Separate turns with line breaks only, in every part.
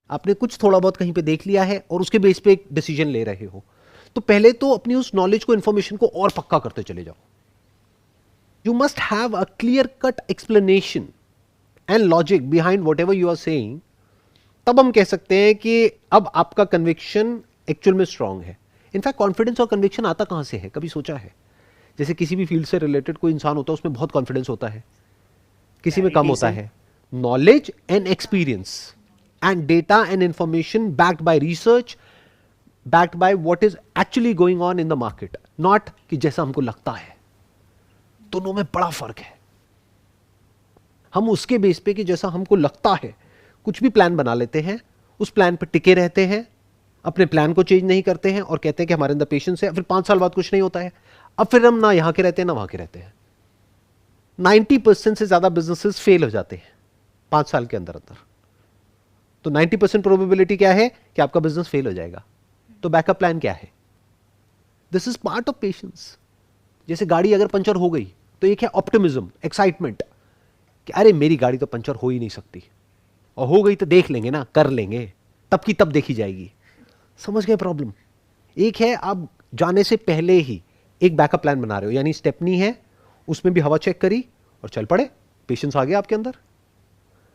आपने कुछ थोड़ा बहुत कहीं पे देख लिया है और उसके बेस पे एक डिसीजन ले रहे हो, तो पहले तो अपनी उस नॉलेज को, इंफॉर्मेशन को और पक्का करते चले जाओ. You must have a clear cut explanation and logic behind whatever you are saying. तब हम कह सकते हैं कि अब आपका कन्विक्शन एक्चुअल में स्ट्रांग है. इनफैक्ट कॉन्फिडेंस और कन्विक्शन आता कहां से है, कभी सोचा है? जैसे किसी भी फील्ड से रिलेटेड कोई इंसान होता है, उसमें बहुत कॉन्फिडेंस होता है, किसी में कम होता है. Knowledge and experience and data and information backed by research, backed by what is actually going on in the market, not कि जैसा हमको लगता है. दोनों में बड़ा फर्क है. हम उसके बेस पे कि जैसा हमको लगता है कुछ भी प्लान बना लेते हैं, उस प्लान पे टिके रहते हैं, अपने प्लान को चेंज नहीं करते हैं और कहते हैं कि हमारे अंदर पेशेंस है. फिर 5 साल बाद कुछ नहीं होता है. अब फिर हम ना यहां के रहते हैं ना वहां के रहते हैं. 90% से ज्यादा बिजनेसेस फेल हो जाते हैं 5 साल के अंदर अंदर. तो 90% प्रोबेबिलिटी क्या है कि आपका बिजनेस फेल हो जाएगा. तो बैकअप प्लान क्या है? This is part of patience. जैसे गाड़ी अगर पंचर हो गई तो एक है ऑप्टिमिज्म, एक्साइटमेंट कि अरे मेरी गाड़ी तो पंचर हो ही नहीं सकती, और हो गई तो देख लेंगे ना, कर लेंगे, तब की तब देखी जाएगी. समझ गए प्रॉब्लम? एक है आप जाने से पहले ही एक बैकअप प्लान बना रहे हो, यानी स्टेपनी है, उसमें भी हवा चेक करी और चल पड़े. पेशेंस आ गया आपके अंदर.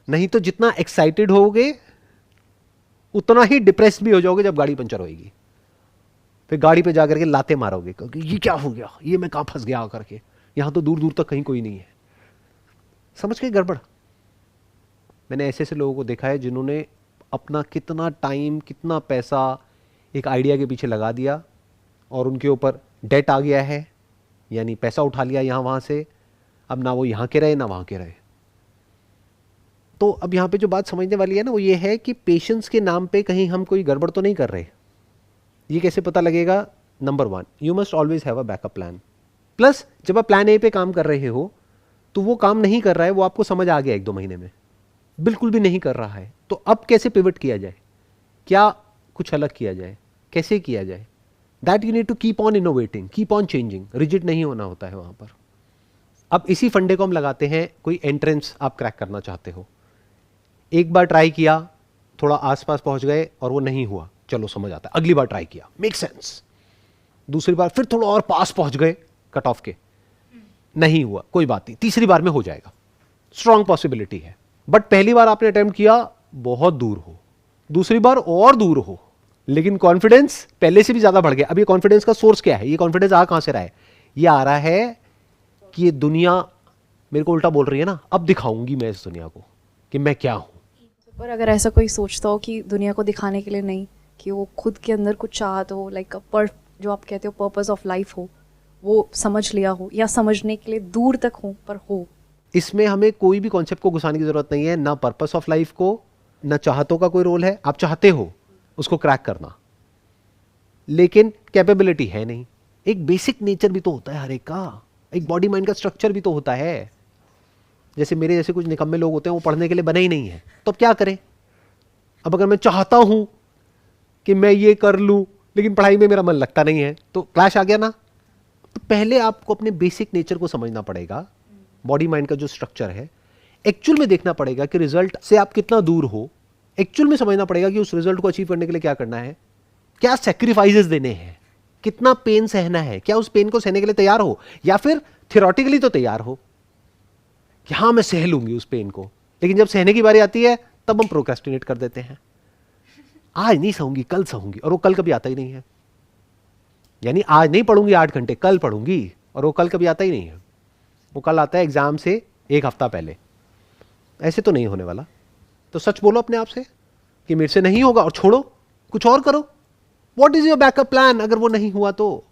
नहीं तो जितना एक्साइटेड होगे उतना ही डिप्रेस्ड भी हो जाओगे जब गाड़ी पंचर होगी. फिर गाड़ी पे जाकर के लाते मारोगे क्योंकि ये क्या हो गया, ये मैं कहां फंस गया आकर के, यहां तो दूर दूर तक कहीं कोई नहीं है. समझ गए गड़बड़? मैंने ऐसे ऐसे लोगों को देखा है जिन्होंने अपना कितना टाइम, कितना पैसा एक आइडिया के पीछे लगा दिया और उनके ऊपर डेट आ गया है, यानी पैसा उठा लिया यहां वहां से. अब ना वो यहां के रहे ना वहां के रहे. तो अब यहां पे जो बात समझने वाली है ना, वो ये है कि पेशेंस के नाम पे कहीं हम कोई गड़बड़ तो नहीं कर रहे. ये कैसे पता लगेगा? Number 1, you must always have a backup plan. Plus जब आप प्लान ए पे काम कर रहे हो तो वो काम नहीं कर रहा है, वो आपको समझ आ गया 1-2 महीने में, बिल्कुल भी नहीं कर रहा है, तो अब कैसे पिवट किया जाए, क्या कुछ अलग किया जाए, कैसे किया जाए? That you need to keep on innovating, keep on changing. Rigid नहीं होना होता है वहां पर. अब इसी फंडे को हम लगाते हैं, कोई एंट्रेंस आप क्रैक करना चाहते हो. एक बार ट्राई किया, थोड़ा आसपास पहुंच गए और वो नहीं हुआ, चलो समझ आता है. अगली बार ट्राई किया, मेक सेंस. दूसरी बार फिर थोड़ा और पास पहुंच गए कट ऑफ के, नहीं हुआ, कोई बात नहीं, तीसरी बार में हो जाएगा. स्ट्रॉन्ग पॉसिबिलिटी है. बट पहली बार आपने अटेम्प्ट किया, बहुत दूर हो, दूसरी बार और दूर हो, लेकिन कॉन्फिडेंस पहले से भी ज्यादा बढ़ गया. अब ये कॉन्फिडेंस का सोर्स क्या है? ये कॉन्फिडेंस आ कहां से रहा है? ये आ रहा है कि ये दुनिया मेरे को उल्टा बोल रही है ना, अब दिखाऊंगी मैं इस दुनिया को कि मैं क्या हूं.
पर अगर ऐसा कोई सोचता हो कि दुनिया को दिखाने के लिए नहीं, कि वो खुद के अंदर कुछ चाहत हो, लाइक जो आप कहते हो पर्पस ऑफ लाइफ हो, वो समझ लिया हो या समझने के लिए दूर तक हो पर हो.
इसमें हमें कोई भी कॉन्सेप्ट को घुसाने की जरूरत नहीं है, ना पर्पस ऑफ लाइफ को, ना चाहतों का कोई रोल है. आप चाहते हो उसको क्रैक करना, लेकिन कैपेबिलिटी है नहीं. एक बेसिक नेचर भी तो होता है हर एक का, एक बॉडी माइंड का स्ट्रक्चर भी तो होता है. जैसे मेरे जैसे कुछ निकम्मे लोग होते हैं, वो पढ़ने के लिए बने ही नहीं है, तो अब क्या करें? अब अगर मैं चाहता हूं कि मैं ये कर लूं लेकिन पढ़ाई में मेरा मन लगता नहीं है, तो क्लैश आ गया ना. तो पहले आपको अपने बेसिक नेचर को समझना पड़ेगा, बॉडी माइंड का जो स्ट्रक्चर है. एक्चुअल में देखना पड़ेगा कि रिजल्ट से आप कितना दूर हो. एक्चुअल में समझना पड़ेगा कि उस रिजल्ट को अचीव करने के लिए क्या करना है, क्या सैक्रिफाइसेस देने हैं, कितना पेन सहना है, क्या उस पेन को सहने के लिए तैयार हो, या फिर थियोरेटिकली तो तैयार हो कि हाँ मैं सह लूंगी उस पेन को, लेकिन जब सहने की बारी आती है तब हम प्रोक्रेस्टिनेट कर देते हैं. आज नहीं सहूंगी, कल सहूंगी, और वो कल कभी आता ही नहीं है. यानी आज नहीं पढ़ूंगी 8 घंटे, कल पढ़ूंगी, और वो कल कभी आता ही नहीं है. वो कल आता है एग्जाम से 1 हफ्ता पहले. ऐसे तो नहीं होने वाला. तो सच बोलो अपने आप से कि मेरे से नहीं होगा और छोड़ो, कुछ और करो. What is your backup plan अगर वो नहीं हुआ तो?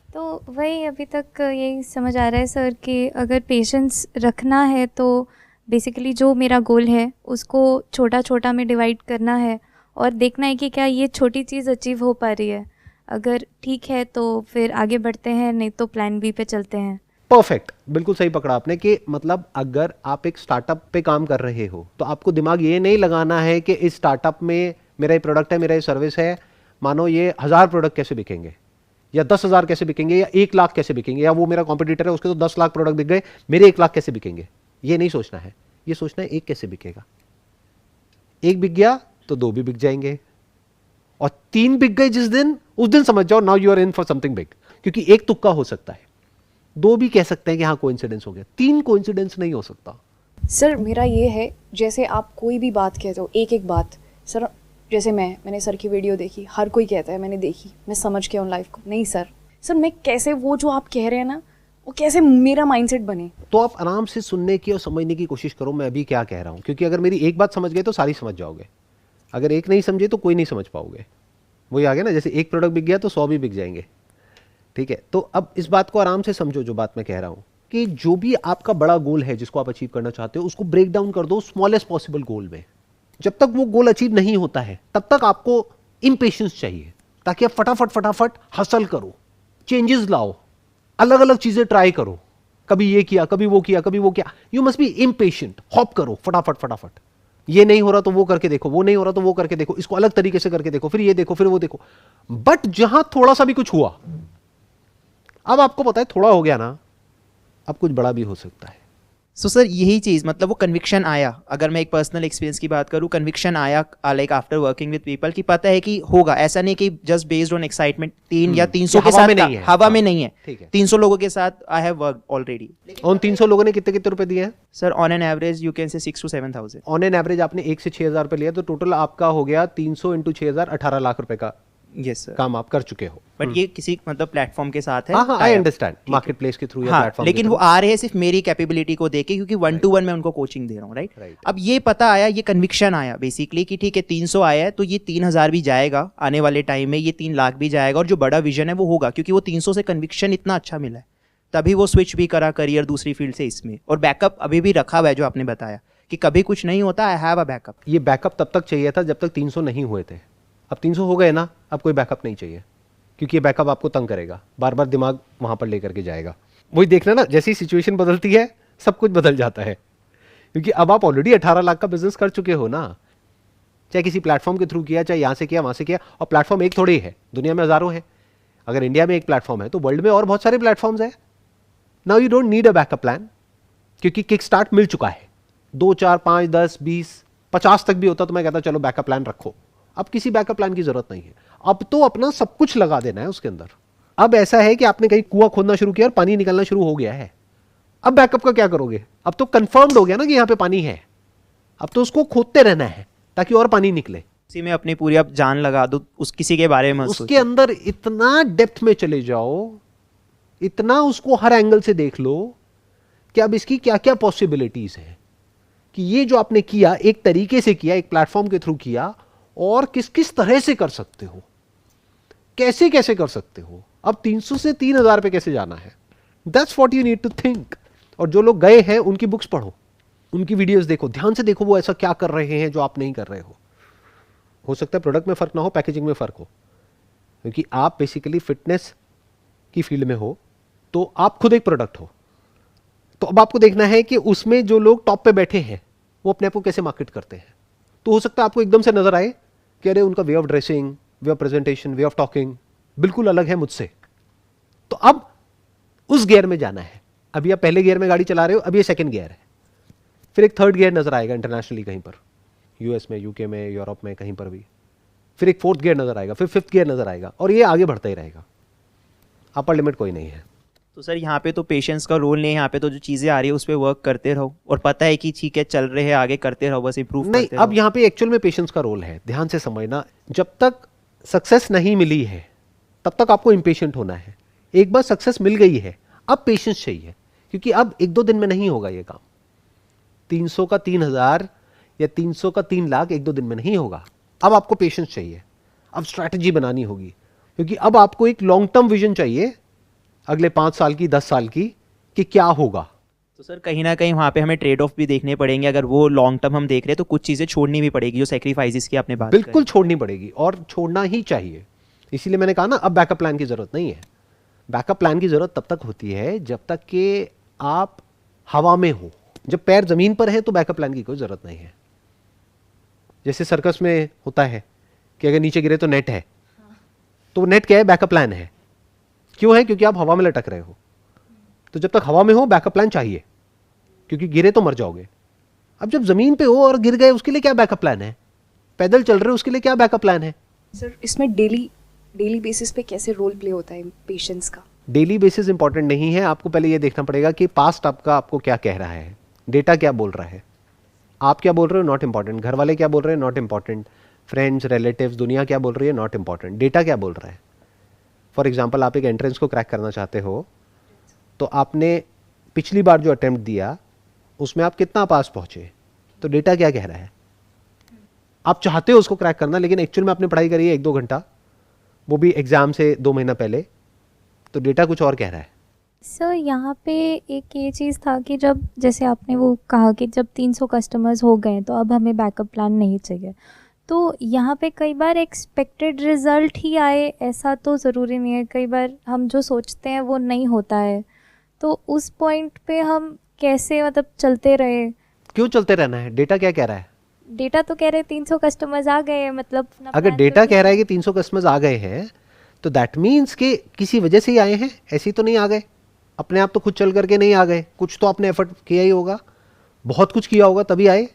तो वही अभी तक यही समझ आ रहा है सर कि अगर पेशेंस रखना है तो बेसिकली जो मेरा गोल है उसको छोटा छोटा में डिवाइड करना है और देखना है कि क्या ये छोटी चीज़ अचीव हो पा रही है. अगर ठीक है तो फिर आगे बढ़ते हैं, नहीं तो प्लान बी पे चलते हैं.
परफेक्ट, बिल्कुल सही पकड़ा आपने कि मतलब अगर आप एक स्टार्टअप पे काम कर रहे हो तो आपको दिमाग ये नहीं लगाना है कि इस स्टार्टअप में मेरा ये प्रोडक्ट है, मेरा ये सर्विस है, मानो ये 1000 प्रोडक्ट कैसे बिकेंगे या 10,000 कैसे बिकेंगे या 1 लाख कैसे बिकेंगे, या वो मेरा कॉम्पिटिटर है उसके तो 10 लाख प्रोडक्ट बिक गए, मेरे 1 लाख कैसे बिकेंगे. ये नहीं सोचना है. ये सोचना है एक कैसे बिकेगा. एक बिक गया तो 2 भी बिक जाएंगे, और 3 बिक गए जिस दिन, उस दिन समझ जाओ now you are in for something big, क्योंकि एक तुक्का हो सकता है, 2 भी कह सकते हैं कि हाँ कोइंसिडेंस हो गया, 3 कोइंसिडेंस नहीं हो सकता।
सर मेरा ये है, जैसे आप कोई भी बात कहते हो, एक एक बात सर, जैसे मैंने सर की वीडियो देखी, हर कोई कहता है मैंने देखी, मैं समझ के उन लाइफ को, नहीं सर मैं कैसे, वो जो आप कह रहे हैं ना, वो कैसे मेरा माइंडसेट बने।
तो आप आराम से सुनने की और समझने की कोशिश करो मैं अभी क्या कह रहा हूं, क्योंकि अगर मेरी एक बात समझ गए तो सारी समझ जाओगे, अगर एक नहीं समझे तो कोई नहीं समझ पाओगे। वही आ गया ना, जैसे एक प्रोडक्ट बिक गया तो 100 भी बिक जाएंगे, ठीक है। तो अब इस बात को आराम से समझो, जो बात मैं कह रहा हूं कि जो भी आपका बड़ा गोल है जिसको आप अचीव करना चाहते हो, उसको ब्रेक डाउन कर दो स्मॉलेस्ट पॉसिबल गोल में। जब तक वो गोल अचीव नहीं होता है तब तक आपको इम्पेशेंस चाहिए, ताकि आप फटाफट हसल करो, चेंजेस लाओ, अलग अलग चीजें ट्राई करो, कभी ये किया कभी वो किया कभी वो किया। You must be impatient, hop करो फटाफट, ये नहीं हो रहा तो वो करके देखो, वो नहीं हो रहा तो वो करके देखो, इसको अलग तरीके से करके देखो, फिर ये देखो फिर वो देखो। बट जहां थोड़ा सा भी कुछ हुआ, अब आपको पता है थोड़ा हो गया ना, अब कुछ बड़ा भी हो सकता है।
सो सर यही चीज़, मतलब वो कन्विक्शन आया, अगर मैं एक पर्सनल एक्सपीरियंस की बात करूँ, कन्विक्शन आया like after working with people कि पता है कि होगा, ऐसा नहीं कि जस्ट बेस्ड ऑन एक्साइटमेंट 3 या 300 के साथ हवा में नहीं है,
ठीक है।
300 लोगों के साथ आई हैव वर्क ऑलरेडी।
उन 300 लोगों ने कितने कितने रुपए दिए हैं?
Sir on an average you can say 6 to 7,000।
On an average आपने 1 से 6,000 रुपए लिया, तो टोटल आपका हो गया 300 इंटू 6,000, 18 लाख रुपए का
यस सर।
काम आप कर चुके हो।
बट ये किसी मतलब प्लेटफॉर्म के साथ है।
हाँ आई अंडरस्टैंड, मार्केट प्लेस के थ्रू या
हाँ,
प्लेटफॉर्म,
लेकिन वो आ रहे हैं सिर्फ मेरी कैपेबिलिटी को देके, क्योंकि 1 to 1 मैं उनको कोचिंग दे रहा हूँ, राइट।
Right.
अब ये पता आया, ये कन्विक्शन आया बेसिकली कि ठीक है 300 आया है तो ये 3,000 भी जाएगा आने वाले टाइम में, ये 3 लाख भी जाएगा, और जो बड़ा विजन है वो होगा, क्योंकि वो 300 से कन्विक्शन इतना अच्छा मिला है, तभी वो स्विच भी करा करियर दूसरी फील्ड से इसमें, और बैकअप अभी भी रखा हुआ है, जो आपने बताया कि कभी कुछ नहीं होता, आई हैव अ बैकअप।
ये बैकअप तब तक चाहिए था जब तक 300 नहीं हुए थे, अब 300 हो गए ना, अब कोई बैकअप नहीं चाहिए, क्योंकि ये बैकअप आपको तंग करेगा, बार बार दिमाग वहां पर लेकर के जाएगा। वही देखना ना, जैसी सिचुएशन बदलती है सब कुछ बदल जाता है, क्योंकि अब आप ऑलरेडी 18 लाख का बिजनेस कर चुके हो ना, चाहे किसी प्लेटफॉर्म के थ्रू किया, चाहे यहां से किया वहां से किया, और प्लेटफॉर्म एक थोड़ी है, दुनिया में हजारों है। अगर इंडिया में एक प्लेटफॉर्म है तो वर्ल्ड में और बहुत सारे प्लेटफॉर्म्स है। Now you don't need a backup plan, क्योंकि किक स्टार्ट मिल चुका है। 2, 4, 5, 10, 20, 50 तक भी होता तो मैं कहता चलो बैकअप प्लान रखो, अब किसी बैकअप प्लान की जरूरत नहीं है, अब तो अपना सब कुछ लगा देना है उसके अंदर। अब ऐसा है कि आपने कहीं कुआं खोदना शुरू किया और पानी निकलना शुरू हो गया है, अब बैकअप का क्या करोगे? अब तो कंफर्म्ड हो गया ना कि यहां पे पानी है, अब तो उसको खोदते रहना है ताकि और पानी निकले।
इसी में अपनी पूरी अब जान लगा दो उस किसी के बारे में,
उसके अंदर इतना डेप्थ में चले जाओ, इतना उसको हर एंगल से देख लो कि अब इसकी क्या क्या पॉसिबिलिटीज है, कि ये जो आपने किया एक तरीके से किया, एक प्लेटफॉर्म के थ्रू किया, और किस किस तरह से कर सकते हो, कैसे कैसे कर सकते हो, अब 300 से 3,000 पे कैसे जाना है। That's what you need to think. और जो लोग गए हैं उनकी बुक्स पढ़ो, उनकी वीडियोस देखो, ध्यान से देखो वो ऐसा क्या कर रहे हैं जो आप नहीं कर रहे हो सकता है प्रोडक्ट में फर्क ना हो, पैकेजिंग में फर्क हो, क्योंकि आप बेसिकली फिटनेस की फील्ड में हो तो आप खुद एक प्रोडक्ट हो। तो अब आपको देखना है कि उसमें जो लोग टॉप पे बैठे हैं वो अपने आप को कैसे मार्केट करते हैं। तो हो सकता है आपको एकदम से नजर आए कि अरे उनका way of dressing, way of presentation, way of talking बिल्कुल अलग है मुझसे, तो अब उस गियर में जाना है। अभी आप पहले गियर में गाड़ी चला रहे हो, अब ये सेकंड गियर है, फिर एक थर्ड गियर नजर आएगा इंटरनेशनली कहीं पर, यूएस में, यूके में, यूरोप में, कहीं पर भी, फिर एक फोर्थ गियर नजर आएगा, फिर फिफ्थ गियर नजर आएगा, और ये आगे बढ़ता ही रहेगा। अपर लिमिट कोई नहीं है।
तो सर यहाँ पे तो पेशेंस का रोल नहीं है, यहाँ पे तो जो चीज़ें आ रही है उस पर वर्क करते रहो, और पता है कि ठीक है चल रहे हैं आगे, करते रहो, बस इंप्रूव
नहीं,
करते रहो।
अब यहाँ पे एक्चुअल में पेशेंस का रोल है, ध्यान से समझना। जब तक सक्सेस नहीं मिली है तब तक आपको इम्पेशेंट होना है। एक बार सक्सेस मिल गई है अब पेशेंस चाहिए, क्योंकि अब 1-2 दिन में नहीं होगा ये काम। 300 का 3,000 या 300 का 3 लाख 1-2 दिन में नहीं होगा। अब आपको पेशेंस चाहिए, अब स्ट्रैटेजी बनानी होगी, क्योंकि अब आपको एक लॉन्ग टर्म विजन चाहिए अगले 5 साल की, 10 साल की, कि क्या होगा।
तो सर कहीं ना कहीं वहाँ पे हमें ट्रेड ऑफ भी देखने पड़ेंगे, अगर वो लॉन्ग टर्म हम देख रहे हैं तो कुछ चीज़ें छोड़नी भी पड़ेगी, जो सेक्रीफाइसेस की आपने बात
बिल्कुल छोड़नी पड़ेगी, और छोड़ना ही चाहिए। इसीलिए मैंने कहा ना अब बैकअप प्लान की जरूरत नहीं है। बैकअप प्लान की जरूरत तब तक होती है जब तक कि आप हवा में हो। जब पैर जमीन पर है तो बैकअप प्लान की कोई जरूरत नहीं है। जैसे सर्कस में होता है कि अगर नीचे गिरे तो नेट है, तो नेट क्या है? बैकअप प्लान है। क्यों है? क्योंकि आप हवा में लटक रहे हो। तो जब तक हवा में हो बैकअप प्लान चाहिए, क्योंकि गिरे तो मर जाओगे। अब जब जमीन पे हो और गिर गए, उसके लिए क्या बैकअप प्लान है? पैदल चल रहे हो उसके लिए क्या बैकअप प्लान है?
सर इसमें डेली बेसिस पे कैसे रोल प्ले होता है पेशेंट्स का?
डेली बेसिस इंपॉर्टेंट नहीं है, आपको पहले ये देखना पड़ेगा कि पास्ट आपको क्या कह रहा है, डेटा क्या बोल रहा है। आप क्या बोल रहे हो नॉट इंपॉर्टेंट, घर वाले क्या बोल रहे हैं नॉट इंपॉर्टेंट, फ्रेंड्स रिलेटिव्स दुनिया क्या बोल रही है नॉट इंपॉर्टेंट, डेटा क्या बोल रहा है। फॉर एग्जाम्पल आप एक एंट्रेंस को क्रैक करना चाहते हो तो आपने पिछली बार जो अटेम्प्ट दिया उसमें आप कितना पास पहुंचे, तो डेटा क्या कह रहा है। आप चाहते हो उसको क्रैक करना लेकिन एक्चुअल में आपने पढ़ाई करी है 1-2 घंटा, वो भी एग्जाम से 2 महीना पहले, तो डेटा कुछ और कह रहा है।
सर यहाँ पे एक ये चीज़ था कि जब जैसे आपने वो कहा कि जब 300 कस्टमर्स हो गए तो अब हमें बैकअप प्लान नहीं चाहिए, तो यहाँ पे कई बार एक्सपेक्टेड रिज़ल्ट ही आए ऐसा तो ज़रूरी नहीं है, कई बार हम जो सोचते हैं वो नहीं होता है, तो उस पॉइंट पे हम कैसे मतलब चलते रहे?
क्यों चलते रहना है, डेटा क्या कह रहा है?
डेटा तो कह रहे 300 कस्टमर्स आ गए हैं, मतलब
अगर डेटा कह रहा है कि 300 कस्टमर्स आ गए हैं तो दैट मीन्स कि किसी वजह से ही आए हैं, ऐसे ही तो नहीं आ गए, अपने आप तो खुद चल करके नहीं आ गए, कुछ तो आपने एफर्ट किया ही होगा, बहुत कुछ किया होगा तभी आए,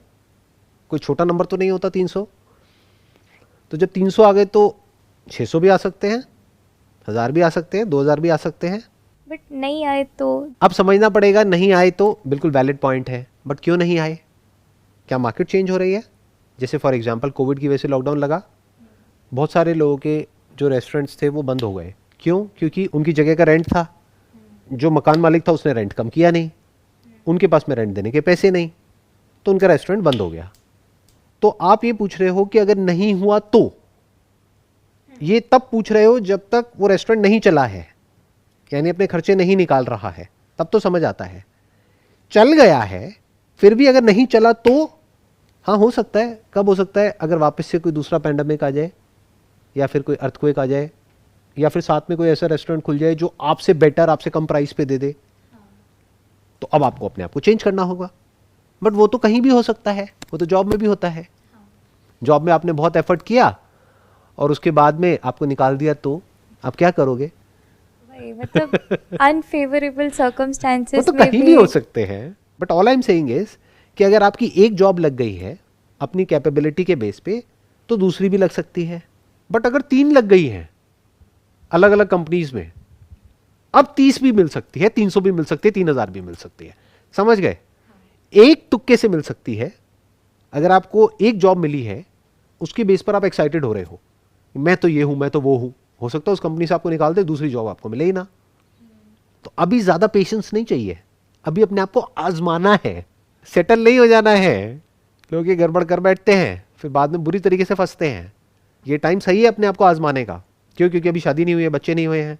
कोई छोटा नंबर तो नहीं होता 300। तो जब 300 आ गए तो 600 भी आ सकते हैं, 1000 भी आ सकते हैं, 2000 भी आ सकते हैं।
बट नहीं आए तो
अब समझना पड़ेगा, नहीं आए तो बिल्कुल वैलिड पॉइंट है, बट क्यों नहीं आए? क्या मार्केट चेंज हो रही है? जैसे फॉर एग्जांपल कोविड की वजह से लॉकडाउन लगा, बहुत सारे लोगों के जो रेस्टोरेंट्स थे वो बंद हो गए। क्यों? क्योंकि उनकी जगह का रेंट था, जो मकान मालिक था उसने रेंट कम किया नहीं, उनके पास में रेंट देने के पैसे नहीं, तो उनका रेस्टोरेंट बंद हो गया। तो आप ये पूछ रहे हो कि अगर नहीं हुआ तो, ये तब पूछ रहे हो जब तक वो रेस्टोरेंट नहीं चला है, यानी अपने खर्चे नहीं निकाल रहा है, तब तो समझ आता है। चल गया है फिर भी अगर नहीं चला तो हाँ हो सकता है। कब हो सकता है? अगर वापस से कोई दूसरा पैंडेमिक आ जाए, या फिर कोई अर्थक्वेक आ जाए, या फिर साथ में कोई ऐसा रेस्टोरेंट खुल जाए जो आपसे बेटर, आपसे कम प्राइस पे दे दे, तो अब आपको अपने आप को चेंज करना होगा। बट वो तो कहीं भी हो सकता है, वो तो जॉब में भी होता है। जॉब में आपने बहुत एफर्ट किया और उसके बाद में आपको निकाल दिया, तो आप क्या करोगे?
वही मतलब अनफेवरेबल सर्कमस्टेंसेस
वो तो कहीं भी हो सकते हैं। But all I am saying is कि अगर आपकी एक जॉब लग गई है अपनी कैपेबिलिटी के बेस पे, तो दूसरी भी लग सकती है। बट अगर 3 लग गई हैं अलग अलग कंपनीज में, अब 30 भी मिल सकती है, 300 भी मिल सकती है, 3000 भी मिल सकती है। समझ गए? एक तुक्के से मिल सकती है। अगर आपको एक जॉब मिली है उसके बेस पर आप एक्साइटेड हो रहे हो, मैं तो ये हूं, मैं तो वो हूं, हो सकता है उस कंपनी से आपको निकाल दे, दूसरी जॉब आपको मिले ही ना। तो अभी ज्यादा पेशेंस नहीं चाहिए, अभी अपने आप को आजमाना है, सेटल नहीं हो जाना है। लोग ये गड़बड़ कर बैठते हैं, फिर बाद में बुरी तरीके से फंसते हैं। ये टाइम सही है अपने आप को आजमाने का। क्यों? क्योंकि अभी शादी नहीं हुई है, बच्चे नहीं हुए हैं,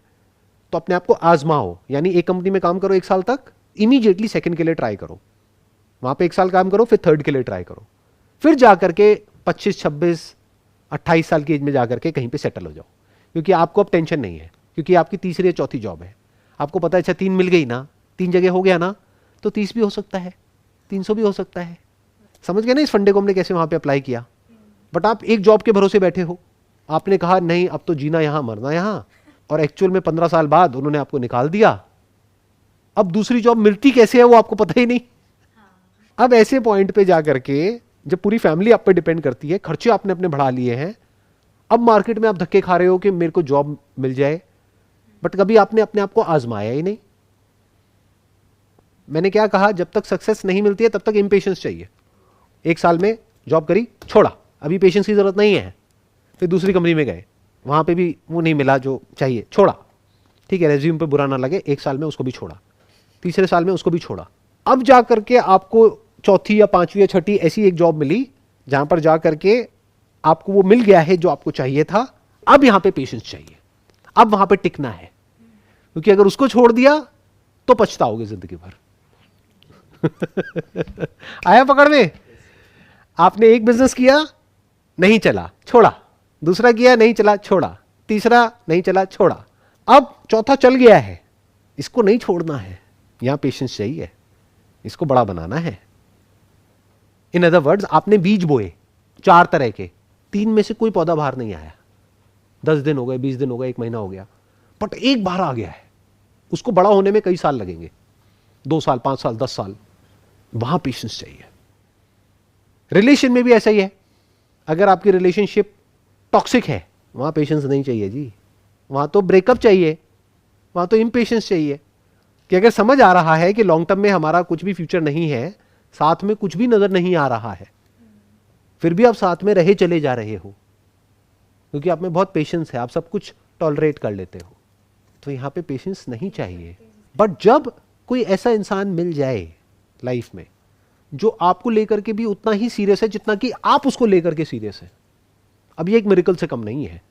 तो अपने आप को आजमाओ। यानी एक कंपनी में काम करो 1 साल तक, इमीडिएटली सेकंड के लिए ट्राई करो, वहां पे 1 साल काम करो, फिर थर्ड के लिए ट्राई करो, फिर जाकर के 25, 26, 28 साल की एज में जाकर के कहीं पे सेटल हो जाओ। क्योंकि आपको अब टेंशन नहीं है, क्योंकि आपकी तीसरी या चौथी जॉब है। आपको पता है अच्छा 3 मिल गई ना, 3 जगह हो गया ना, तो 30 भी हो सकता है, 300 भी हो सकता है। समझ गए ना इस फंडे को हमने कैसे वहां पे अप्लाई किया? बट आप एक जॉब के भरोसे बैठे हो, आपने कहा नहीं अब तो जीना यहां मरना यहां, और एक्चुअल में 15 साल बाद उन्होंने आपको निकाल दिया। अब दूसरी जॉब मिलती कैसे है वो आपको पता ही नहीं। अब ऐसे पॉइंट पे जाकर के जब पूरी फैमिली आप पे डिपेंड करती है, खर्चे आपने अपने बढ़ा लिए हैं, अब मार्केट में आप धक्के खा रहे हो कि मेरे को जॉब मिल जाए, बट कभी आपने अपने आप को आजमाया ही नहीं। मैंने क्या कहा? जब तक सक्सेस नहीं मिलती है तब तक इम्पेशेंस चाहिए। 1 साल में जॉब करी, छोड़ा, अभी पेशेंस की जरूरत नहीं है। फिर दूसरी कंपनी में गए, वहां पे भी वो नहीं मिला जो चाहिए, छोड़ा। ठीक है, रेज्यूम पे बुरा ना लगे, 1 साल में उसको भी छोड़ा, तीसरे साल में उसको भी छोड़ा। अब जा करके आपको चौथी या पांचवी या छठी ऐसी एक जॉब मिली जहां पर जा करके आपको वो मिल गया है जो आपको चाहिए था। अब यहां पे पेशेंस चाहिए, अब वहां पे टिकना है, क्योंकि अगर उसको छोड़ दिया तो पछताओगे जिंदगी भर। आया पकड़ में? आपने एक बिजनेस किया, नहीं चला, छोड़ा, दूसरा किया, नहीं चला, छोड़ा, तीसरा नहीं चला, छोड़ा, अब चौथा चल गया है, इसको नहीं छोड़ना है। यहां पेशेंस चाहिए, इसको बड़ा बनाना है। इन अदर वर्ड्स, आपने बीज बोए 4 तरह के, 3 में से कोई पौधा बाहर नहीं आया, 10 दिन हो गए, 20 दिन हो गए, 1 महीना हो गया, बट एक बाहर आ गया है। उसको बड़ा होने में कई साल लगेंगे, 2 साल, 5 साल, 10 साल। वहां पेशेंस चाहिए। रिलेशन में भी ऐसा ही है। अगर आपकी रिलेशनशिप टॉक्सिक है, वहाँ पेशेंस नहीं चाहिए जी, वहाँ तो ब्रेकअप चाहिए, वहाँ तो इम्पेशेंस चाहिए। कि अगर समझ आ रहा है कि लॉन्ग टर्म में हमारा कुछ भी फ्यूचर नहीं है, साथ में कुछ भी नज़र नहीं आ रहा है, फिर भी आप साथ में रहे चले जा रहे हो क्योंकि आप में बहुत पेशेंस है, आप सब कुछ टॉलरेट कर लेते हो, तो यहाँ पे पेशेंस नहीं चाहिए। बट जब कोई ऐसा इंसान मिल जाए लाइफ में जो आपको लेकर के भी उतना ही सीरियस है जितना कि आप उसको लेकर के सीरियस है, अब ये एक मिरेकल से कम नहीं है।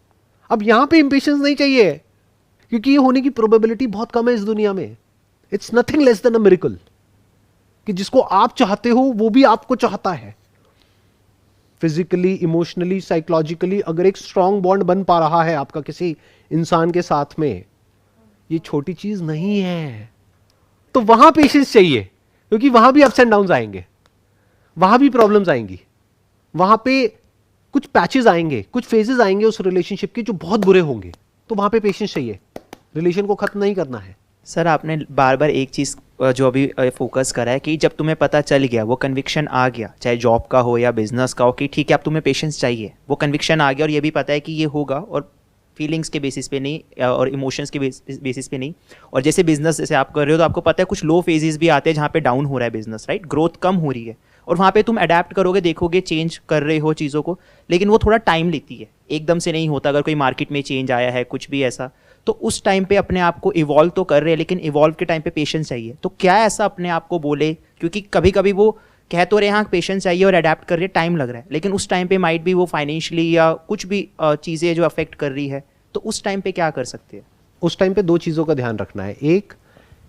अब यहां पे इंपेशेंस नहीं चाहिए क्योंकि ये होने की प्रोबेबिलिटी बहुत कम है इस दुनिया में। It's nothing less than a miracle कि जिसको आप चाहते हो वो भी आपको चाहता है। फिजिकली, इमोशनली, साइकोलॉजिकली अगर एक स्ट्रांग बॉन्ड बन पा रहा है आपका किसी इंसान के साथ में, ये छोटी चीज नहीं है। तो वहां पेशेंस चाहिए क्योंकि वहां भी अप्स एंड डाउन्स आएंगे, वहां भी प्रॉब्लम्स आएंगी, वहां पे कुछ पैचेस आएंगे, कुछ फेजेस आएंगे उस रिलेशनशिप के जो बहुत बुरे होंगे, तो वहां पे पेशेंस चाहिए। रिलेशन को खत्म नहीं करना है।
सर आपने बार बार एक चीज़ जो अभी फोकस करा है कि जब तुम्हें पता चल गया, वो कन्विक्शन आ गया, चाहे जॉब का हो या बिजनेस का हो, कि ठीक है अब तुम्हें पेशेंस चाहिए, वो कन्विक्शन आ गया और ये भी पता है कि ये होगा, और फीलिंग्स के बेसिस पे नहीं और इमोशंस के बेसिस पे नहीं। और जैसे बिजनेस जैसे आप कर रहे हो तो आपको पता है कुछ लो फेजेस भी आते हैं जहाँ पे डाउन हो रहा है बिजनेस, राइट, ग्रोथ कम हो रही है, और वहाँ पे तुम अडेप्ट करोगे, देखोगे, चेंज कर रहे हो चीज़ों को, लेकिन वो थोड़ा टाइम लेती है, एकदम से नहीं होता। अगर कोई मार्केट में चेंज आया है, कुछ भी ऐसा, तो उस टाइम पे अपने आप को इवॉल्व तो कर रहे हैं, लेकिन इवॉल्व के टाइम पे पेशेंस चाहिए। तो क्या ऐसा अपने आप को बोले, क्योंकि कभी कभी वो कह तो रहे हाँ पेशेंस चाहिए और अडेप्ट कर रहे, टाइम लग रहा है, लेकिन उस टाइम पे माइट भी वो फाइनेंशियली या कुछ भी चीज़ें जो अफेक्ट कर रही है, तो उस टाइम पे क्या कर सकते हैं?
उस टाइम पे दो चीज़ों का ध्यान रखना है। एक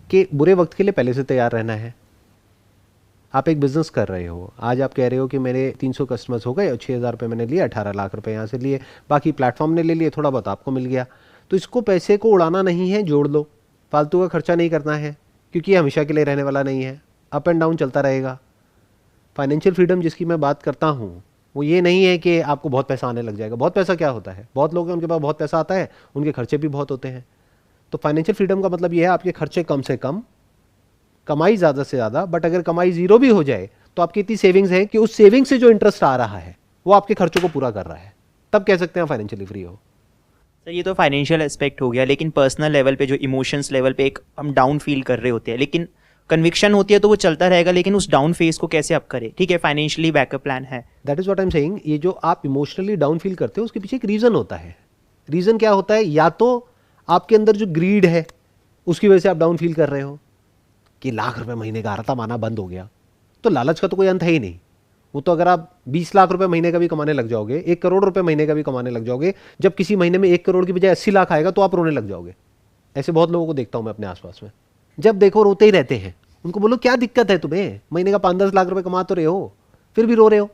कि बुरे वक्त के लिए पहले से तैयार रहना है। आप एक बिजनेस कर रहे हो, आज आप कह रहे हो कि मेरे 300 कस्टमर्स हो गए और 6,000 रुपये मैंने लिए, 18 लाख रुपए यहाँ से लिए, बाकी प्लेटफॉर्म ने ले लिए, थोड़ा बहुत आपको मिल गया। तो इसको पैसे को उड़ाना नहीं है, जोड़ लो, फालतू का खर्चा नहीं करना है क्योंकि ये हमेशा के लिए रहने वाला नहीं है, अप एंड डाउन चलता रहेगा। फाइनेंशियल फ्रीडम जिसकी मैं बात करता हूँ वो ये नहीं है कि आपको बहुत पैसा आने लग जाएगा। बहुत पैसा क्या होता है, बहुत लोग हैं उनके पास बहुत पैसा आता है, उनके खर्चे भी बहुत होते हैं। तो फाइनेंशियल फ्रीडम का मतलब ये है आपके खर्चे कम से कम, कमाई ज़्यादा से ज़्यादा। बट अगर कमाई जीरो भी हो जाए तो आपकी इतनी सेविंग्स है कि उस सेविंग से जो इंटरेस्ट आ रहा है वो आपके खर्चों को पूरा कर रहा है, तब कह सकते हैं फाइनेंशियली फ्री हो।
सर ये तो फाइनेंशियल एस्पेक्ट हो गया, लेकिन पर्सनल लेवल पे जो इमोशंस लेवल पे एक हम डाउन फील कर रहे होते हैं, लेकिन कन्विक्शन होती है तो वो चलता रहेगा, लेकिन उस डाउन फेज को कैसे अप करें? ठीक है फाइनेंशियली बैकअप प्लान है,
that is what I am saying. ये जो आप इमोशनली डाउन फील करते हो उसके पीछे एक रीज़न होता है। रीज़न क्या होता है? या तो आपके अंदर जो ग्रीड है उसकी वजह से आप डाउन फील कर रहे हो कि लाख रुपए महीने का आ रहा था, माना बंद हो गया, तो लालच का तो कोई अंत है ही नहीं। वो तो अगर आप 20 लाख रुपए महीने का भी कमाने लग जाओगे, 1 करोड़ रुपए महीने का भी कमाने लग जाओगे, जब किसी महीने में 1 करोड़ की बजाय 80 लाख आएगा तो आप रोने लग जाओगे। ऐसे बहुत लोगों को देखता हूं मैं अपने आसपास में, जब देखो रोते ही रहते हैं। उनको बोलो क्या दिक्कत है तुम्हें, महीने का 5-10 लाख रुपए कमा तो रहे हो, फिर भी रो रहे हो।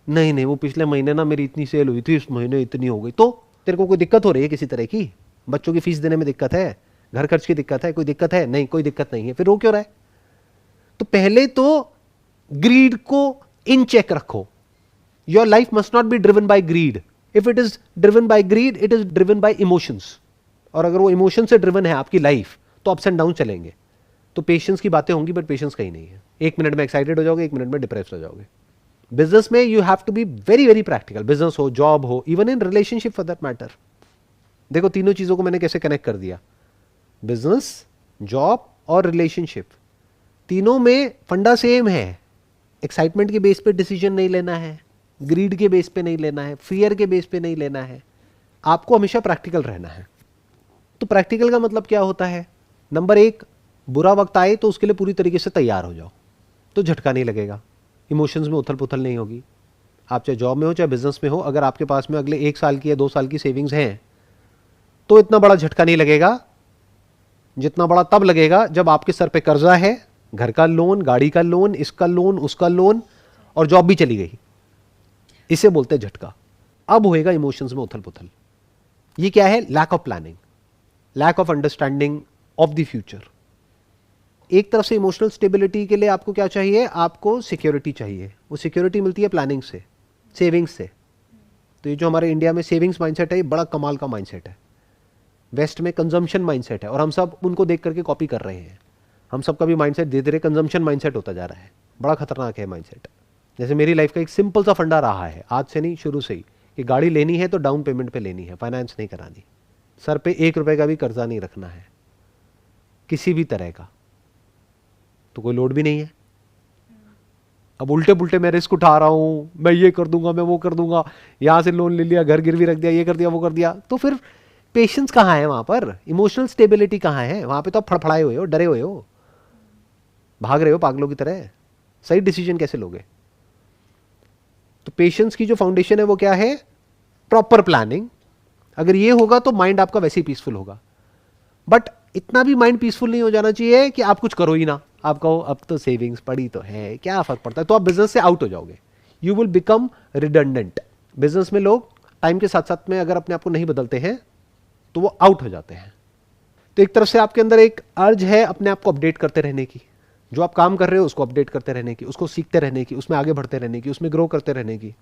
नहीं नहीं, वो पिछले महीने ना मेरी इतनी सेल हुई थी, इस महीने इतनी हो गई। तो तेरे को कोई दिक्कत हो रही है किसी तरह की? बच्चों की फीस देने में दिक्कत है, घर खर्च की दिक्कत है, कोई दिक्कत है? नहीं, कोई दिक्कत नहीं है, फिर रो क्यों रहा है? तो पहले तो ग्रीड को इन चेक रखो। Your life must not be driven by greed. If it is driven by greed, it is driven by emotions. और अगर वो इमोशन से ड्रिवन है आपकी लाइफ तो अप्स एंड डाउन चलेंगे। तो पेशेंस की बातें होंगी, बट पेशेंस कहीं नहीं है। 1 मिनट में एक्साइटेड हो जाओगे, 1 मिनट में डिप्रेस हो जाओगे। बिजनेस में you have to be very very practical. Business हो, जॉब हो, even in relationship for that matter. देखो तीनों चीजों को मैंने कैसे कनेक्ट कर दिया, बिजनेस, जॉब और रिलेशनशिप। तीनों में फंडा सेम है। एक्साइटमेंट के बेस पे डिसीजन नहीं लेना है, ग्रीड के बेस पे नहीं लेना है, फियर के बेस पे नहीं लेना है। आपको हमेशा प्रैक्टिकल रहना है। तो प्रैक्टिकल का मतलब क्या होता है? नंबर 1, बुरा वक्त आए तो उसके लिए पूरी तरीके से तैयार हो जाओ, तो झटका नहीं लगेगा, इमोशंस में उथल पुथल नहीं होगी। आप चाहे जॉब में हो चाहे बिजनेस में हो, अगर आपके पास में अगले 1 साल की या 2 साल की सेविंग्स हैं तो इतना बड़ा झटका नहीं लगेगा। जितना बड़ा तब लगेगा जब आपके सर पे कर्जा है, घर का लोन, गाड़ी का लोन, इसका लोन, उसका लोन, और जॉब भी चली गई। इसे बोलते हैं झटका। अब होएगा इमोशंस में उथल पुथल। ये क्या है? Lack of planning, lack of understanding of the future. एक तरफ से इमोशनल स्टेबिलिटी के लिए आपको क्या चाहिए? आपको सिक्योरिटी चाहिए। वो सिक्योरिटी मिलती है प्लानिंग से, सेविंग्स से। तो ये जो हमारे इंडिया में सेविंग्स माइंडसेट है, ये बड़ा कमाल का माइंडसेट है। वेस्ट में कंजम्पशन माइंडसेट है और हम सब उनको देख करके कॉपी कर रहे हैं। हम सबका भी माइंडसेट धीरे धीरे कंजम्पशन माइंडसेट होता जा रहा है। बड़ा खतरनाक है माइंडसेट। जैसे मेरी लाइफ का एक सिंपल सा फंडा रहा है, आज से नहीं शुरू से ही, कि गाड़ी लेनी है तो डाउन पेमेंट पे लेनी है, फाइनेंस नहीं करानी, सर पे 1 रुपए का भी कर्जा नहीं रखना है किसी भी तरह का, तो कोई लोड भी नहीं है। अब उल्टे पुल्टे मैं रिस्क उठा रहा हूँ, मैं ये कर दूंगा, मैं वो कर दूंगा, यहाँ से लोन ले लिया, घर गिरवी रख दिया, ये कर दिया, वो कर दिया, तो फिर पेशेंस कहाँ है वहाँ पर, इमोशनल स्टेबिलिटी कहाँ है वहाँ पे? तो आप फड़फड़ाए हुए हो, डरे हुए हो, भाग रहे हो पागलों की तरह, सही डिसीजन कैसे लोगे? तो पेशेंस की जो फाउंडेशन है वो क्या है? Proper planning. अगर ये होगा तो माइंड आपका वैसे ही पीसफुल होगा, बट इतना भी माइंड पीसफुल नहीं हो जाना चाहिए कि आप कुछ करो ही ना, आप कहो अब तो सेविंग्स पड़ी तो है, क्या फर्क पड़ता है, तो आप बिजनेस से आउट हो जाओगे, you will become redundant. Business में लोग टाइम के साथ साथ में अगर अपने आप को नहीं बदलते हैं तो वो आउट हो जाते हैं। तो एक तरफ से आपके अंदर एक अर्ज है अपने आप को अपडेट करते रहने की, जो आप काम कर रहे हो उसको अपडेट करते रहने की, उसको सीखते रहने की, उसमें आगे बढ़ते रहने की, उसमें ग्रो करते रहने की,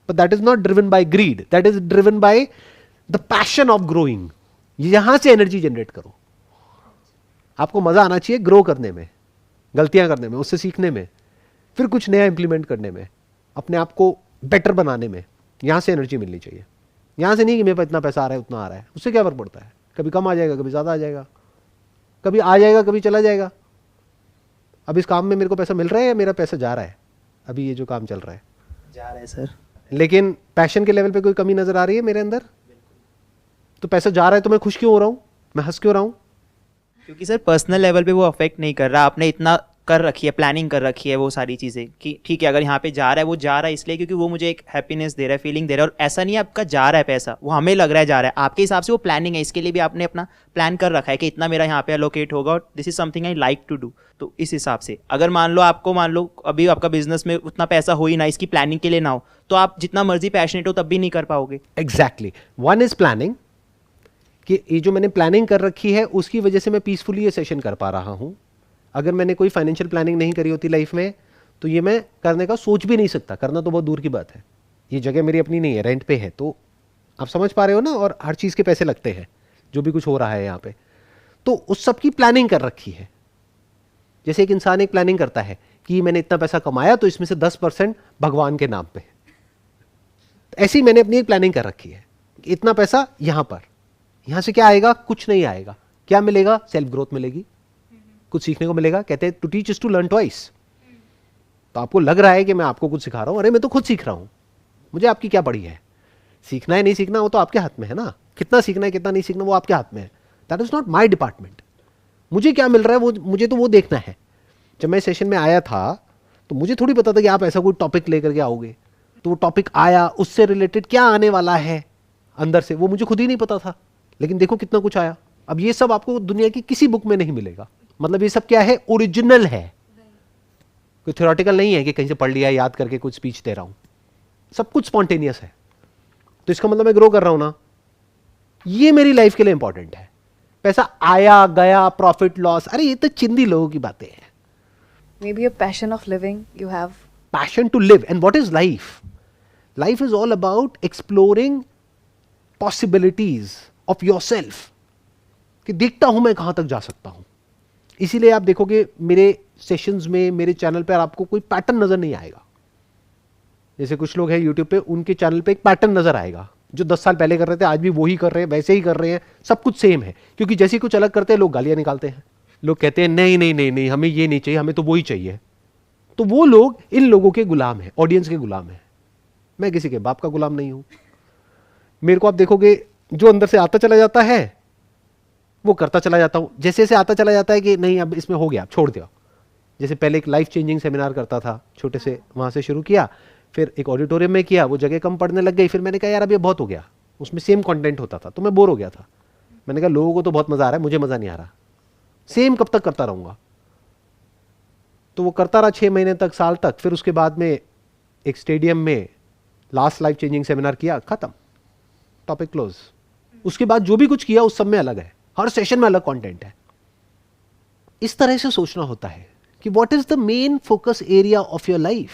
but that is not driven by greed, that is driven by the passion of growing. यहां से एनर्जी जनरेट करो। आपको मजा आना चाहिए ग्रो करने में, गलतियां करने में, उससे सीखने में, फिर कुछ नया इंप्लीमेंट करने में, अपने आप को बेटर बनाने में, यहां से एनर्जी मिलनी चाहिए। यहां से नहीं कि मेरे पास इतना पैसा आ रहा है, उतना आ रहा है, उससे क्या फर्क पड़ता है? कभी कम आ जाएगा, कभी ज्यादा आ जाएगा, कभी आ जाएगा, कभी चला जाएगा। अब इस काम में मेरे को पैसा मिल रहा है या मेरा पैसा जा रहा है? अभी ये जो काम चल रहा है
जा रहा है सर,
लेकिन पैशन के लेवल पे कोई कमी नजर आ रही है मेरे अंदर? तो पैसा जा रहा है तो मैं खुश क्यों हो रहा हूं, मैं हंस क्यों रहा हूं?
क्योंकि सर पर्सनल लेवल पे वो अफेक्ट नहीं कर रहा, आपने इतना कर रखी है, प्लानिंग कर रखी है वो सारी चीज़ें कि ठीक है अगर यहाँ पे जा रहा है, वो जा रहा है इसलिए क्योंकि वो मुझे एक हैप्पीनेस दे रहा है, फीलिंग दे रहा है, और ऐसा नहीं है आपका जा रहा है पैसा, वो हमें लग रहा है जा रहा है, आपके हिसाब से वो प्लानिंग है, इसके लिए भी आपने अपना प्लान कर रखा है कि इतना मेरा यहाँ पे एलोकेट होगा और this is something I like to do. तो इस हिसाब से अगर मान लो अभी आपका बिजनेस में उतना पैसा हो ही ना, इसकी प्लानिंग के लिए ना हो, तो आप जितना मर्जी पैशनेट हो तब भी नहीं कर पाओगे।
एग्जैक्टली, वन इज प्लानिंग, कि ये जो मैंने प्लानिंग कर रखी है उसकी वजह से मैं पीसफुली ये सेशन कर पा रहा हूं। अगर मैंने कोई फाइनेंशियल प्लानिंग नहीं करी होती लाइफ में तो ये मैं करने का सोच भी नहीं सकता, करना तो बहुत दूर की बात है। ये जगह मेरी अपनी नहीं है, रेंट पे है, तो आप समझ पा रहे हो ना, और हर चीज़ के पैसे लगते हैं जो भी कुछ हो रहा है यहाँ पे, तो उस सब की प्लानिंग कर रखी है। जैसे एक इंसान एक प्लानिंग करता है कि मैंने इतना पैसा कमाया तो इसमें से 10% भगवान के नाम पे, ऐसे ही मैंने अपनी एक प्लानिंग कर रखी है कि इतना पैसा यहां पर, यहां से क्या आएगा? कुछ नहीं आएगा। क्या मिलेगा? सेल्फ ग्रोथ मिलेगी, कुछ सीखने को मिलेगा। कहते हैं to teach is to learn twice. तो आपको लग रहा है कि मैं आपको कुछ सिखा रहा हूं, अरे मैं तो खुद सीख रहा हूं, मुझे आपकी क्या पड़ी है? सीखना है नहीं सीखना वो तो आपके हाथ में है ना, कितना सीखना है कितना नहीं सीखना वो आपके हाथ में है, that is not my department. मुझे क्या मिल रहा है वो मुझे तो वो देखना है। जब मैं सेशन में आया था तो मुझे थोड़ी पता था कि आप ऐसा कोई टॉपिक लेकर के आओगे, तो वो टॉपिक आया, उससे रिलेटेड क्या आने वाला है अंदर से वो मुझे खुद ही नहीं पता था, लेकिन देखो कितना कुछ आया। अब ये सब आपको दुनिया की किसी बुक में नहीं मिलेगा। मतलब ये सब क्या है? ओरिजिनल है, कोई थ्योरेटिकल नहीं है कि कहीं से पढ़ लिया याद करके कुछ स्पीच दे रहा हूं, सब कुछ स्पॉन्टेनियस है। तो इसका मतलब मैं ग्रो कर रहा हूं ना, ये मेरी लाइफ के लिए इंपॉर्टेंट है। पैसा आया गया, प्रॉफिट लॉस, अरे ये तो चिंदी लोगों की बातें हैं।
Maybe a passion of living you have.
Passion to live. And what is life? Life is all about exploring possibilities of yourself. कि देखता हूं मैं कहां तक जा सकता हूं। इसीलिए आप देखोगे मेरे सेशंस में, मेरे चैनल पर आपको कोई पैटर्न नजर नहीं आएगा। जैसे कुछ लोग हैं यूट्यूब पे, उनके चैनल पे एक पैटर्न नजर आएगा, जो 10 साल पहले कर रहे थे आज भी वही कर रहे हैं, वैसे ही कर रहे हैं, सब कुछ सेम है। क्योंकि जैसे कुछ अलग करते हैं लोग गालियां निकालते हैं, लोग कहते हैं नहीं नहीं नहीं नहीं हमें ये नहीं चाहिए, हमें तो वही चाहिए। तो वो लोग इन लोगों के गुलाम है, ऑडियंस के गुलाम है। मैं किसी के बाप का गुलाम नहीं हूं। मेरे को आप देखोगे जो अंदर से आता चला जाता है वो करता चला जाता हूं। जैसे जैसे आता चला जाता है कि नहीं अब इसमें हो गया, छोड़ दिया। जैसे पहले एक लाइफ चेंजिंग सेमिनार करता था, छोटे से वहां से शुरू किया, फिर एक ऑडिटोरियम में किया, वो जगह कम पड़ने लग गई। फिर मैंने कहा यार अब ये बहुत हो गया, उसमें सेम कंटेंट होता था तो मैं बोर हो गया था। मैंने कहा लोगों को तो बहुत मजा आ रहा है, मुझे मजा नहीं आ रहा, सेम कब तक करता रहूंगा। तो वो करता रहा 6 महीने तक, साल तक। फिर उसके बाद में एक स्टेडियम में लास्ट लाइफ चेंजिंग सेमिनार किया, खत्म, टॉपिक क्लोज। उसके बाद जो भी कुछ किया उस सब में अलग है, हर सेशन में अलग कंटेंट है। इस तरह से सोचना होता है कि what is the main focus area of your life.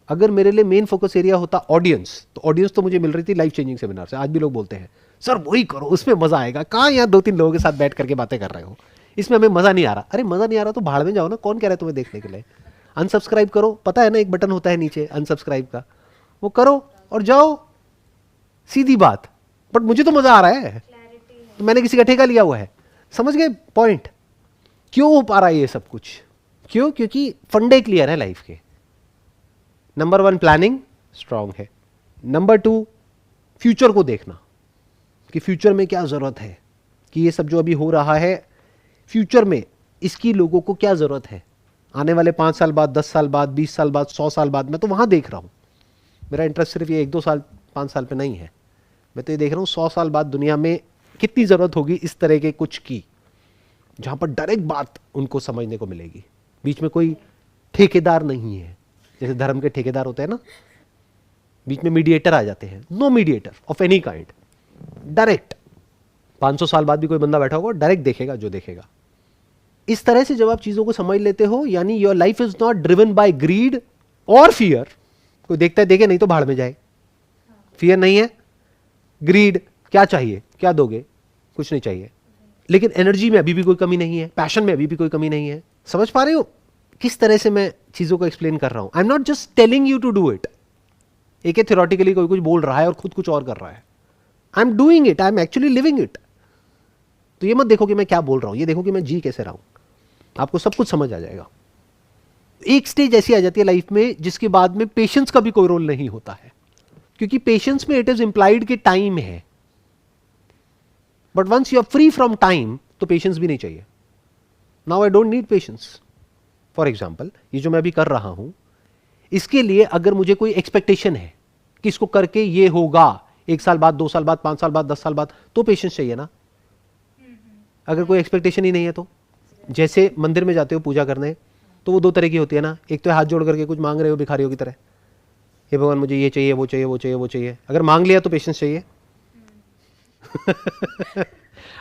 अगर मेरे लिए मेन फोकस एरिया होता ऑडियंस, तो ऑडियंस तो मुझे मिल रही थी लाइफ चेंजिंग सेमिनार से। आज भी लोग बोलते हैं सर वही करो, उसमें मजा आएगा। कहाँ यहाँ 2-3 लोगों के साथ बैठ करके बातें कर रहे हो, इसमें हमें मजा नहीं आ रहा। अरे मजा नहीं आ रहा तो भाड़ में जाओ ना, कौन कह रहा है तुम्हें देखने के लिए? अनसब्सक्राइब करो, पता है ना एक बटन होता है नीचे अनसब्सक्राइब का, वो करो और जाओ, सीधी बात। बट मुझे तो मजा आ रहा है, तो मैंने किसी का ठेका लिया हुआ है। समझ गए पॉइंट? क्यों हो पा रहा है ये सब कुछ? क्यों? क्योंकि फंडे क्लियर है लाइफ के। नंबर 1 प्लानिंग स्ट्रांग है। नंबर 2 फ्यूचर को देखना कि फ्यूचर में क्या जरूरत है, कि ये सब जो अभी हो रहा है फ्यूचर में इसकी लोगों को क्या जरूरत है, आने वाले 5 साल बाद, 10 साल बाद, 20 साल बाद, 100 साल बाद। मैं तो वहां देख रहा हूं, मेरा इंटरेस्ट सिर्फ ये 1-2 साल 5 साल पे नहीं है, मैं तो ये देख रहा हूं 100 साल बाद दुनिया में कितनी जरूरत होगी इस तरह के कुछ की, जहां पर डायरेक्ट बात उनको समझने को मिलेगी, बीच में कोई ठेकेदार नहीं है, जैसे धर्म के ठेकेदार होते हैं ना, बीच में मीडिएटर आ जाते हैं। No mediator of any kind, direct 500 साल बाद भी कोई बंदा बैठा होगा डायरेक्ट देखेगा जो देखेगा। इस तरह से जब आप चीजों को समझ लेते हो, यानी your life is not driven by greed और फियर। कोई देखता है देखे, नहीं तो भाड़ में जाए। फियर नहीं है, ग्रीड, क्या चाहिए, क्या दोगे, कुछ नहीं चाहिए। लेकिन एनर्जी में अभी भी कोई कमी नहीं है, पैशन में अभी भी कोई कमी नहीं है। समझ पा रहे हो किस तरह से मैं चीजों को एक्सप्लेन कर रहा हूं? I am not just telling you to do it. एक थ्योरेटिकली कोई कुछ बोल रहा है और खुद कुछ और कर रहा है। I am doing it, I am actually living it. तो ये मत देखो कि मैं क्या बोल रहा हूं, ये देखो कि मैं जी कैसे रहा हूं। आपको सब कुछ समझ आ जाएगा। एक स्टेज ऐसी आ जाती है लाइफ में जिसके बाद में पेशेंस का भी कोई रोल नहीं होता है, क्योंकि पेशेंस में इट इज इंप्लाइड कि टाइम है, but once you are free from time तो पेशेंस भी नहीं चाहिए। Now I don't need patience. For example, ये जो मैं अभी कर रहा हूं, इसके लिए अगर मुझे कोई एक्सपेक्टेशन है कि इसको करके ये होगा 1 साल बाद, 2 साल बाद, 5 साल बाद, 10 साल बाद, तो पेशेंस चाहिए ना। अगर कोई एक्सपेक्टेशन ही नहीं है तो, जैसे मंदिर में जाते हो पूजा करने, तो वो 2 तरह की होती है ना। एक तो हाथ जोड़ करके कुछ मांग रहे हो भिखारियों की तरह, हे भगवान मुझे ये चाहिए, वो चाहिए, वो चाहिए, वो चाहिए। अगर मांग लिया तो पेशेंस चाहिए।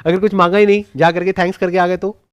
अगर कुछ मांगा ही नहीं, जा करके थैंक्स करके आ गए तो